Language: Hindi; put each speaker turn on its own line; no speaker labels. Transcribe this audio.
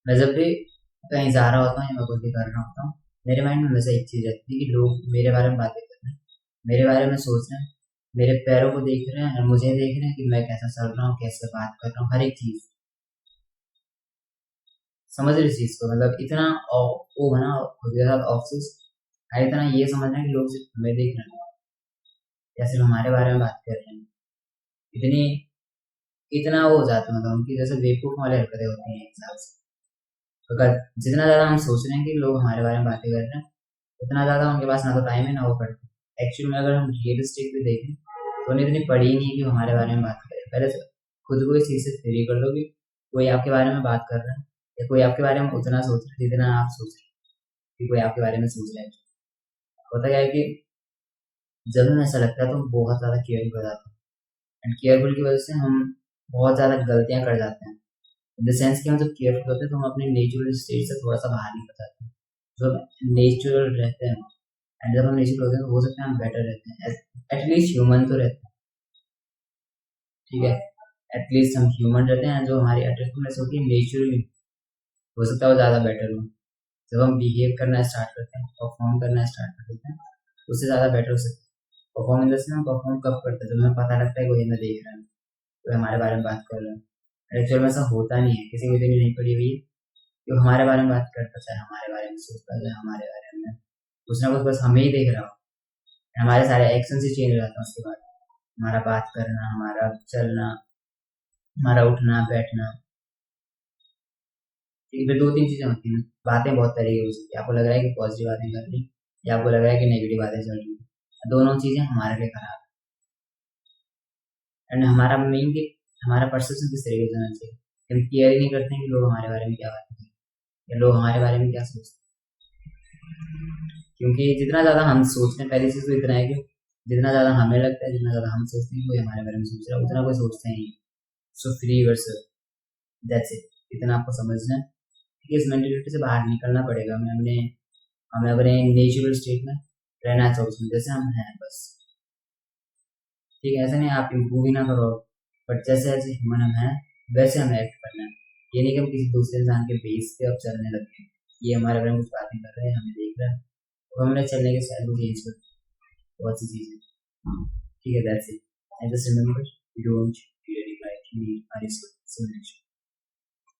मैं जब भी कहीं जा रहा होता हूँ या मैं कुछ भी कर रहा होता हूँ, मेरे माइंड में हमेशा एक चीज़ रहती है कि लोग मेरे बारे में बातें कर रहे हैं, मेरे बारे में सोच रहे हैं, मेरे पैरों को देख रहे हैं और मुझे देख रहे हैं कि मैं कैसा चल रहा हूँ, कैसे बात कर रहा हूँ, हर एक चीज़। समझ रहे इस चीज़ को? मतलब इतना वो है ना खुद के साथ ऑब्सेस है, इतना ये समझ रहे हैं कि लोग सिर्फ हमें देख रहे हैं या सिर्फ हमारे बारे में बात कर रहे हैं। इतनी इतना वो हो जाता है, मतलब उनकी जैसे बेवकूफ़ वाली हरकतें होती हैं एक हिसाब से। अगर जितना ज़्यादा हम सोच रहे हैं कि लोग हमारे बारे में बातें कर रहे हैं, उतना ज़्यादा उनके पास ना तो टाइम है ना वो पढ़ते हैं। एक्चुअल में अगर हम रियलिस्टिक भी देखें तो उन्हें इतनी पड़ी ही नहीं है कि वो हमारे बारे में बात करें। पहले से खुद को इस चीज़ से फ्री कर दो कि कोई आपके बारे में बात कर रहा है या कोई आपके बारे में उतना सोच रहा है जितना आप सोच रहे हैं कि कोई आपके बारे में सोच रहा है। होता क्या है कि जब हमें ऐसा लगता है तो हम बहुत ज़्यादा केयरफुल हो जाते हैं, एंड केयरफुल की वजह से हम बहुत ज़्यादा गलतियाँ कर जाते हैं। इन द सेंस कि हम जब केयरफुल होते हैं तो हम अपने नेचुरल स्टेट से थोड़ा सा बाहर निकल जाते हैं। जब नेचुरल रहते हैं एंड जब हम नेचुरल होते हैं तो हो सकता है हम बेटर रहते हैं, एटलीस्ट ह्यूमन तो रहते हैं। ठीक है, एटलीस्ट हम ह्यूमन रहते हैं, जो हमारी अट्रैक्टिवनेस होती है नेचुरली, हो सकता है वो ज़्यादा बेटर हो। जब हम बिहेव करना स्टार्ट करते हैं, परफॉर्म करना स्टार्ट कर देते हैं, उससे ज़्यादा बेटर हो सकता है। परफॉर्म इन द सेंस हम परफॉर्म कब करते हैं, जब हमें पता लगता है कि कोई हमें देख रहा है, कोई हमारे बारे में बात कर रहा है। एक्चुअल में ऐसा होता नहीं है, किसी को इतनी नहीं पड़ी हुई है कि वो हमारे बारे में बात करता, चाहे हमारे बारे में सोचता, चाहे हमारे बारे में कुछ ना कुछ बस हमें ही देख रहा हो। हमारे सारे एक्शन ही चेंज हो जाते हैं उसके बाद। हमारा बात करना, हमारा चलना, हमारा उठना बैठना। ठीक है, फिर दो तीन चीजें होती हैं। बातें बहुत तरह की हो सकती है, आपको लग रहा है कि पॉजिटिव बातें कर रही या आपको लग रहा है कि नेगेटिव बातें चल रही हैं। दोनों चीजें हमारे लिए खराब है। एंड हमारा मेन कि हमारा परसेप्शन किस तरीके से होना चाहिए। हम केयर ही नहीं करते हैं कि लोग हमारे बारे में क्या बात करें या लोग हमारे बारे में क्या सोचते हैं। क्योंकि जितना ज्यादा हम सोचते हैं, पहली चीज तो इतना है कि जितना ज्यादा हमें लगता है, जितना ज्यादा हम सोचते हैं कोई हमारे बारे में सोच रहा है, उतना कोई सोचते ही नहीं। So free verse, that's it. इतना आपको समझना है कि इस मेंटेलिटी से बाहर निकलना पड़ेगा। हमें अपने नेचुरल स्टेट में रहना चाहिए, उसमें जैसे हम हैं बस। ठीक है, ऐसा नहीं आप इम्प्रूव ही ना करो, बट जैसे जैसे ह्यूमन हम हैं वैसे हमें एक्ट करना है। ये नहीं कि हम किसी दूसरे इंसान के बेस पे अब चलने लगे हैं। ये हमारे बारे में कुछ बातें कर रहे हैं, हमें देख रहा है, तो हमने चलने के स्टाइल को चेंज कर बहुत सी चीज़ें। ठीक है, that's it. And just remember, you don't really like me, I